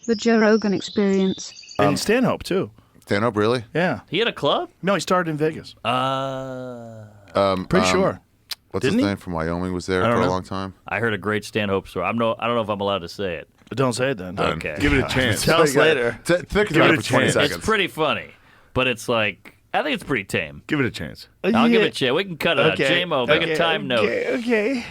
The Joe Rogan Experience. And Stanhope, too. Stanhope, really? Yeah. He had a club? No, he started in Vegas. Pretty sure. What's Didn't his he? name from Wyoming was there I for don't a know. long time? I heard a great Stanhope story. I don't know if I'm allowed to say it. But don't say it then. Okay. Give it a chance. Tell us later. Think Give about it it a for 20 chance. seconds. It's pretty funny, but it's like, I think it's pretty tame. Give it a chance. I'll give it a chance. We can cut it out. J-Mo, make a time note. Okay.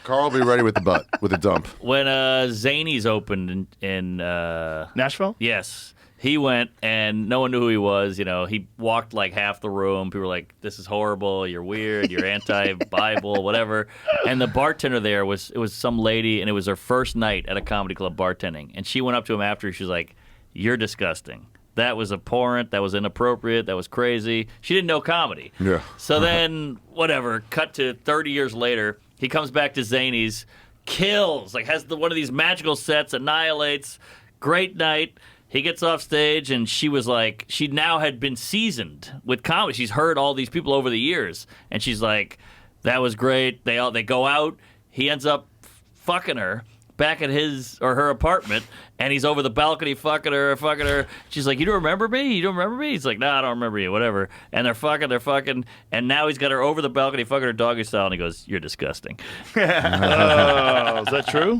Carl will be ready with the butt, with the dump. When Zany's opened in Nashville? yes, he went and no one knew who he was. You know, he walked like half the room. People were like, "This is horrible. You're weird. You're anti-Bible, whatever." And the bartender there was some lady, and it was her first night at a comedy club bartending. And she went up to him after. She was like, "You're disgusting. That was abhorrent. That was inappropriate. That was crazy." She didn't know comedy. Yeah. So then, whatever. Cut to 30 years later, he comes back to Zany's, kills, like has one of these magical sets, annihilates. Great night. He gets off stage, and she was like, she now had been seasoned with comedy. She's heard all these people over the years, and she's like, that was great. They go out. He ends up fucking her back at his or her apartment, and he's over the balcony fucking her. She's like, you don't remember me? You don't remember me? He's like, no, I don't remember you, whatever. And they're fucking, and now he's got her over the balcony fucking her doggy style, and he goes, you're disgusting. Oh, is that true?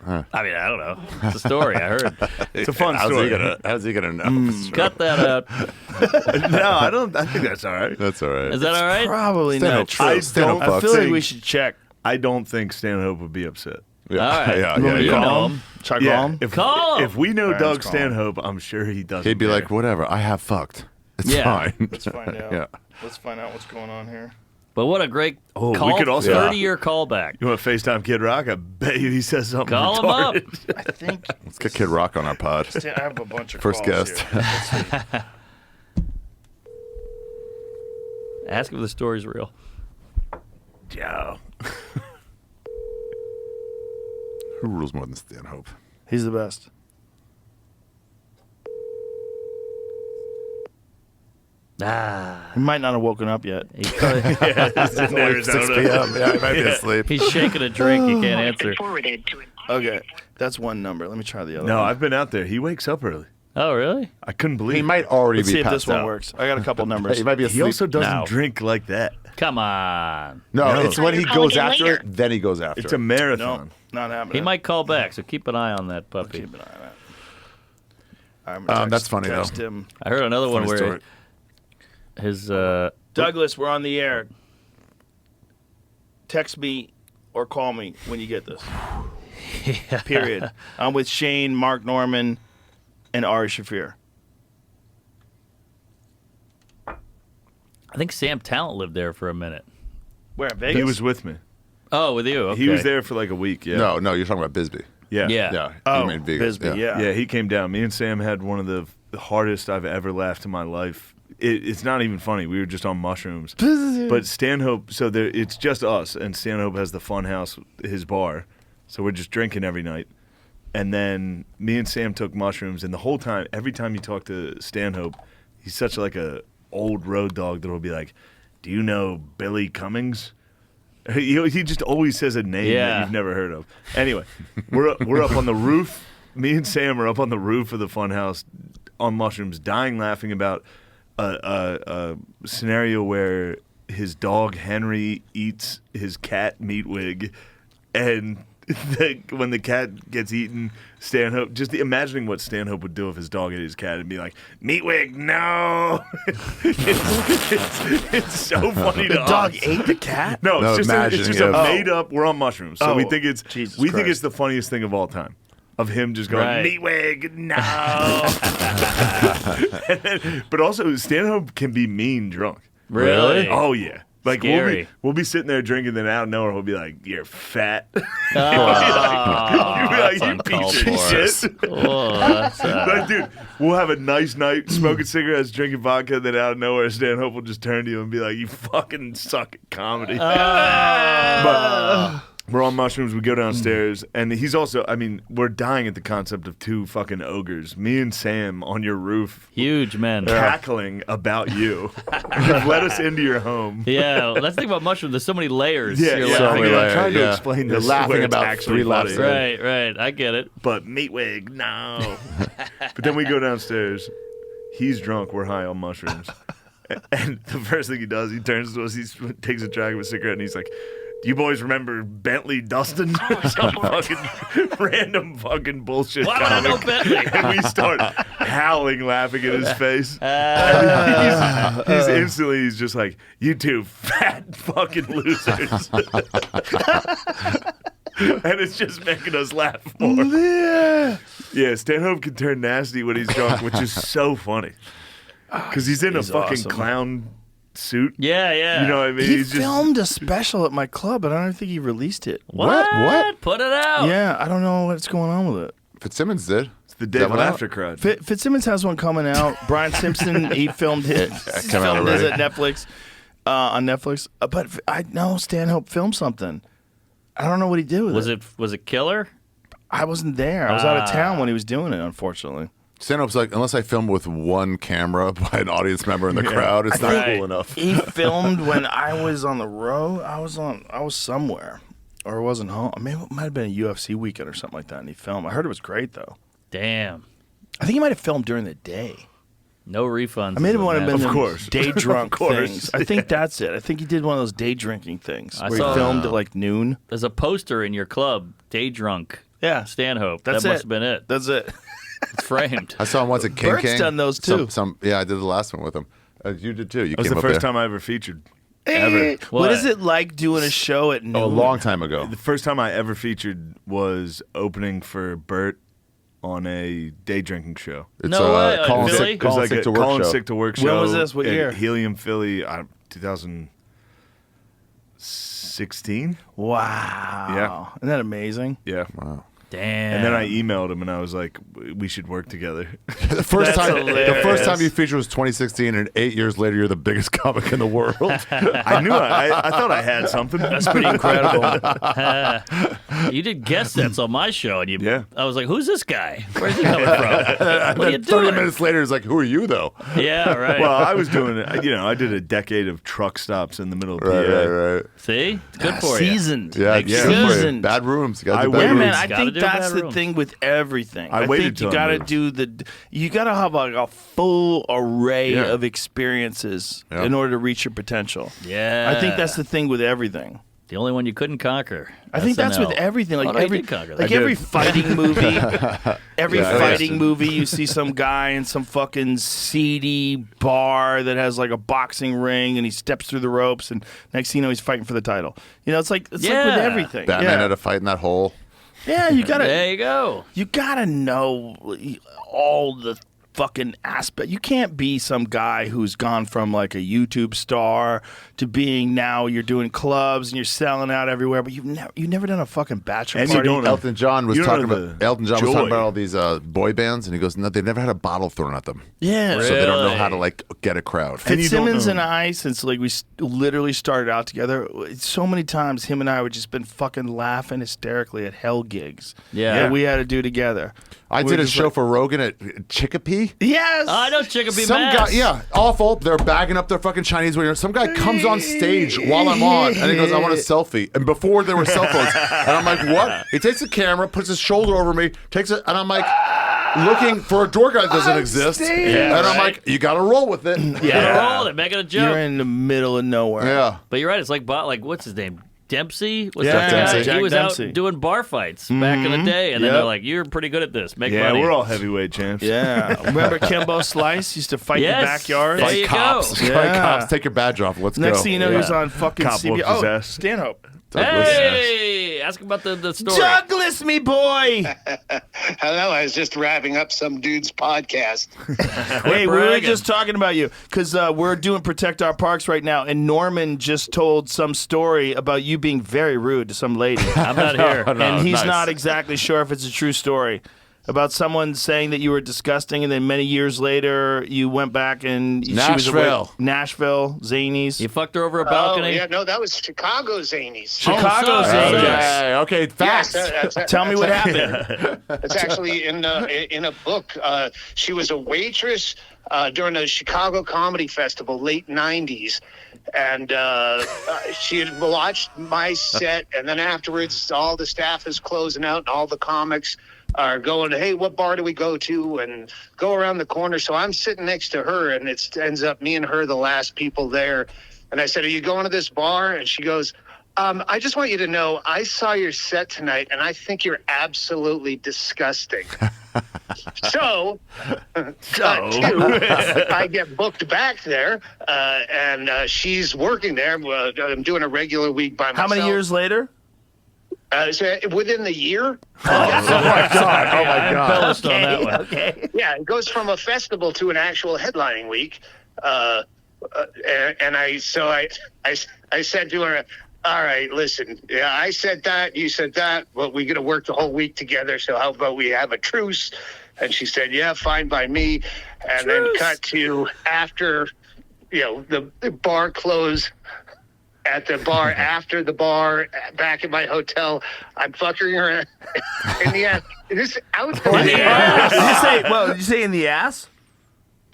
I mean, I don't know. It's a story. I heard. It's a fun story. How's he gonna know? Cut that out. No, I don't. I think that's all right. That's all right. Is that all right? Probably Stanhope, not true. I Stanhope I feel like fucks. we should check. I don't think Stanhope would be upset. Yeah, All right. yeah, You want me to yeah. call him? Try to call him? Call him. If we know All right, Doug let's call him. Stanhope, I'm sure he doesn't. He'd be care. like, whatever. I have fucked. It's Yeah. fine. Let's find out. Yeah. Let's find out what's going on here. But what a great Oh, we call, could also- 30-year callback. You want to FaceTime Kid Rock? I bet you he says something Call him up. retarded. I think Let's get Kid Rock on our pod. I have a bunch of First calls guest. here. Let's see. Ask if the story's real. Joe. Who rules more than Stanhope? He's the best. He might not have woken up yet. He's, probably, It's in Arizona. 6 p.m. Yeah, he might be asleep. he's shaking a drink. He can't answer. Forwarded to an Okay, that's one number. Let me try the other No, one. I've been out there. He wakes up early. Oh, really? I couldn't believe He it. might already Let's be see if passed this one out. works. I got a couple numbers. He might be He asleep. also doesn't now. drink like that. Come on. No, No. it's when he You're calling goes in after later. it, then he goes after It's a it. marathon. No, not happening. He might call back, so keep an eye on that puppy. Keep an eye on that. I'm gonna text- That's funny, text though. him. I heard another one Funny where story. his Douglas, we're on the air. Text me or call me when you get this. Period. I'm with Shane, Mark Norman, and Ari Shafir. I think Sam Talent lived there for a minute. Where, Vegas? He was with me. Oh, with you? Okay. He was there for like a week. Yeah. No, you're talking about Bisbee. Yeah. Yeah. Yeah. Oh, you mean Vegas. Bisbee, yeah. Yeah, he came down. Me and Sam had one of the hardest I've ever laughed in my life. It's not even funny. We were just on mushrooms. But Stanhope, so it's just us, and Stanhope has the Fun House, his bar. So we're just drinking every night. And then me and Sam took mushrooms, and the whole time, every time you talk to Stanhope, he's such like a old road dog that'll be like, do you know Billy Cummings? He just always says a name Yeah. that you've never heard of. Anyway, we're up on the roof. Me and Sam are up on the roof of the Funhouse on mushrooms, dying laughing about a scenario where his dog Henry eats his cat Meatwig, and when the cat gets eaten, Stanhope, just imagining what Stanhope would do if his dog ate his cat and be like, Meatwig, no! it's so funny to us. ate the cat? No, No, it's just imagining a it. made up. We're on mushrooms, so we Oh, think it's Jesus think Christ. it's the funniest thing of all time. Of him just going Right. Meatwig, no. But also Stanhope can be mean drunk. Really? Oh yeah. Like Scary. we'll be sitting there drinking, then out of nowhere he'll be like, "You're fat." Oh, You'll be like, that's "You uncalled piece of for. shit." Oh, that's, But dude, we'll have a nice night smoking cigarettes, drinking vodka, and then out of nowhere, Stanhope will just turn to you and be like, "You fucking suck at comedy." We're on mushrooms. We go downstairs, and he's also. I mean, we're dying at the concept of 2 fucking ogres. Me and Sam on your roof, Huge men. cackling about you. You've let us into your home. Yeah, well, that's the thing about mushrooms. There's so many layers. Yeah, You're yeah. laughing I'm at. trying to explain You're this. laughing where it's about actually 3 laughs funny. in. Right. I get it. But Meatwig, no. But then we go downstairs. He's drunk. We're high on mushrooms. And the first thing he does, he turns to us. He takes a drag of a cigarette, and he's like, "Do you boys remember Bentley Dustin?" Some fucking random fucking bullshit. Why would I know comic. Bentley? And we start howling, laughing at his face. And he's instantly, he's just like, "You two fat fucking losers." And it's just making us laugh more. Yeah, Stanhope can turn nasty when he's drunk, which is so funny. Because he's in a fucking awesome. clown suit. Yeah. You know what I mean? He He's just, filmed a special at my club, but I don't think he released it. What? Put it out. Yeah, I don't know what's going on with it. Fitzsimmons did. it's the David went out? After crowd. Fitzsimmons has one coming out. Brian Simpson, he filmed his. came out filmed his already. at Netflix, on Netflix. But I know Stanhope filmed something. I don't know what he did with it. Was it killer? I wasn't there. I was out of town when he was doing it, unfortunately. Stanhope's like, unless I film with one camera by an audience member in the crowd, it's not Right. cool enough. He filmed when I was on the road. I was somewhere. Or I wasn't home. Maybe it might have been a UFC weekend or something like that, and he filmed. I heard it was great, though. Damn. I think he might have filmed during the day. No refunds. I made it is one a have been mess. Of them course. day drunk Of course. things. I think that's it. I think he did one of those day drinking things I where saw- he filmed at like noon. There's a poster in your club, Day Drunk. Yeah, Stanhope. That's that it. must have been it. that's it. It's framed. I saw him once at King Bert's King. done those, too. Yeah, I did the last one with him. You did too. You That was came the up first there. time I ever featured. Hey, Ever. what is it like doing a show at noon? Oh, a long time ago. The first time I ever featured was opening for Bert on a day drinking show. It's No way, Calling Philly? Sick, Calling Sick to Work Calling show. Sick to Work When show. was this? What at year? Helium Philly, 2016. Wow. Yeah. Isn't that amazing? Yeah. Wow. Damn. And then I emailed him and I was like, "We should work together." The first That's time, the hilarious. first time you featured was 2016, and 8 years later, you're the biggest comic in the world. I knew I thought I had something. That's pretty incredible. You did guest sets on my show, and Yeah. I was like, "Who's this guy? Where's he coming from? What are you 30 doing?" minutes later, it's like, who are you, though? Yeah, right. Well, I was doing it. I did a decade of truck stops in the middle of PA. Right. See, it's good for you. Seasoned. Yeah, Makes yeah. sense. Good for you. Seasoned. Bad rooms. You gotta I do waited- bad Yeah, man, rooms. I Gotta think do that's bad the rooms. thing with everything. I I waited think till you got to I moved. you got to have like a full array Yeah. of experiences Yeah. in order to reach your potential. Yeah. I think that's the thing with everything. the only one you couldn't conquer. I think that's with SNL. everything. Like Oh, no, you every did conquer that. like I every did. fighting movie, every Yeah, fighting yeah. movie, you see some guy in some fucking seedy bar that has like a boxing ring, and he steps through the ropes, and next thing you know, he's fighting for the title. You know, it's like with Yeah. everything. Batman yeah. had a fight in that hole. Yeah, you gotta There you go. you gotta know all the fucking aspect. You can't be some guy who's gone from like a YouTube star to being now you're doing clubs and you're selling out everywhere, but you've never done a fucking bachelor And you party. don't know. Elton John was You don't talking know about the Elton John was talking joy. about all these boy bands, and he goes, "No, they've never had a bottle thrown at them, Yeah. so they don't know Really? how to like get a crowd." And you don't Fitzsimmons know. and I, since like we literally started out together, so many times him and I would just been fucking laughing hysterically at hell gigs. Yeah. that we had to do together. I We're did a just show like- for Rogan at Chicopee. Yes, I know Chicopee Some Mass. guy, yeah, awful. They're bagging up their fucking Chinese waiter. Some guy comes on stage while I'm on, and he goes, "I want a selfie." And before there were cell phones, and I'm like, "What?" He takes the camera, puts his shoulder over me, takes it, and I'm like, looking for a door guy that doesn't exist. stage. And I'm right. like, "You got to roll with it." Yeah. Roll it, making a joke. You're in the middle of nowhere. Yeah. But you're right. It's like what's his name? Dempsey? What's Yeah, that guy? Dempsey. Jack He was Dempsey. out doing bar fights back in the day, and then Yep. they're like, "You're pretty good at this. Make Yeah, money." we're all heavyweight champs. Yeah. Remember Kimbo Slice used to fight in Yes. the backyard? There Fight you cops. go. Fight Yeah. cops. Take your badge off. Let's Next go. thing you know, he was Yeah. on fucking Cop CBS. whooped his Oh, ass. Stanhope. Hey, ask about the story. Douglas, me boy. Hello, I was just wrapping up some dude's podcast. Hey, we were bragging. just talking about you because we're doing Protect Our Parks right now, and Norman just told some story about you being very rude to some lady. I'm not here. No, and he's nice. not exactly sure if it's a true story. about someone saying that you were disgusting, and then many years later you went back and she was Nashville. Nashville, Zanies. You fucked her over a Oh, balcony? yeah, no, that was Chicago Zanies. Chicago sorry. Zanies. Hey, okay, facts. Tell me what happened. It's actually in a book. She was a waitress during the Chicago Comedy Festival, late '90s, and she had watched my set. And then afterwards, all the staff is closing out, and all the comics are going, "Hey, what bar do we go to?" And go around the corner. So I'm sitting next to her, and it ends up me and her, the last people there. And I said, "Are you going to this bar?" And she goes, I just want you to know, I saw your set tonight, and I think you're absolutely disgusting. So, I get booked back there, and she's working there. I'm doing a regular week by myself. How many years later? So within the year. Oh my god! Embellished on that one. Okay. Yeah, it goes from a festival to an actual headlining week. And I said to her, "All right, listen, yeah, I said that, you said that, but we're going to work the whole week together, so how about we have a truce?" And she said, "Yeah, fine by me." And then cut to after, the bar closed, at the bar, after the bar, back in my hotel, I'm fucking her in the ass. This outdoor. Did you say in the ass?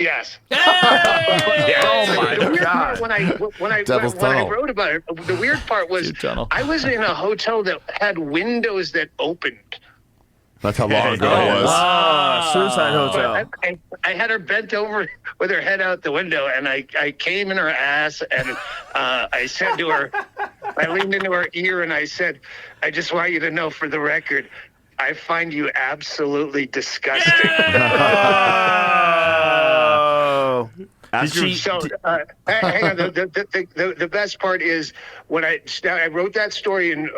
Yes. Oh my The weird God. part when I Devil's Tunnel. wrote about it, the weird part was Tunnel. I was in a hotel that had windows that opened. That's how long ago it was. Suicide Hotel. But I had her bent over with her head out the window, and I came in her ass, and I said to her, I leaned into her ear, and I said, "I just want you to know, for the record, I find you absolutely disgusting." Oh. Did she? So, hang on. The best part is when I wrote that story in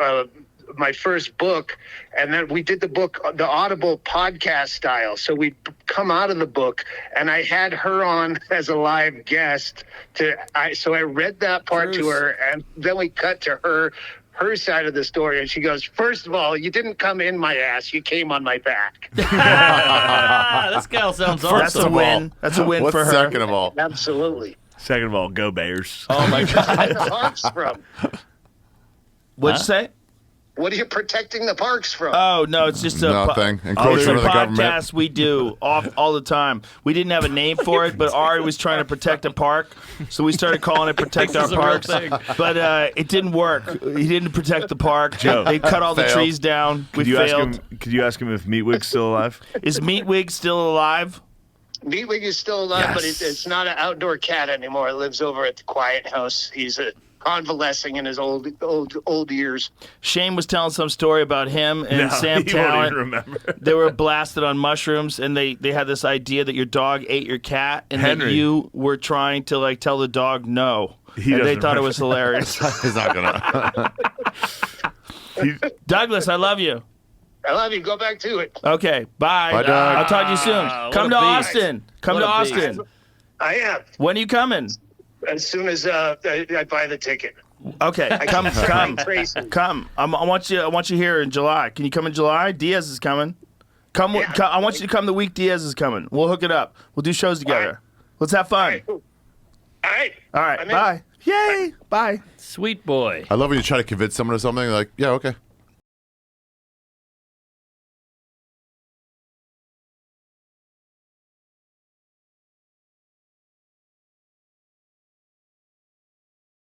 my first book, and then we did the book, the Audible podcast style. So we come out of the book, and I had her on as a live guest. So I read that part to her, and then we cut to her side of the story, and she goes, "First of all, you didn't come in my ass, you came on my back." This gal sounds That's a awesome. win. That's a win What's for her. second of all? Absolutely. Second of all, go Bears. Oh my God. Where's the parks from? What'd you say? What are you protecting the parks from? Oh no, it's just a Nothing. it's Encroachment a of the government. podcast we do all the time. We didn't have a name for it, but Ari was trying to protect a park, so we started calling it "Protect Our is a real Parks." thing. But it didn't work. He didn't protect the park. Joe. They cut all the Failed. trees down. We failed. Could you ask him if Meatwig's still alive? Is Meatwig still alive? Meatwig is still alive, but it's not an outdoor cat anymore. It lives over at the Quiet House. He's convalescing in his old years. Shane was telling some story about him and No, Sam he won't Talent. even remember. They were blasted on mushrooms, and they had this idea that your dog ate your cat, and that Henry. you were trying to tell the dog no. He And they doesn't thought it remember. was hilarious. He's not gonna. Douglas, I love you. I love you. Go back to it. Okay, bye. Bye, Doug. I'll talk to you soon. what Come a to beast. Austin. Come What to a beast. Austin. I am. When are you coming? As soon as I buy the ticket. Okay, come. Tracy. Come. I want you here in July. Can you come in July? Diaz is coming. Come. Yeah. I want you to come the week Diaz is coming. We'll hook it up. We'll do shows together. All right. Let's have All fun. right. Cool. All right. All right. I'm in. Bye. Yay. Bye. Sweet boy. I love when you try to convince someone of something. Like, yeah, okay.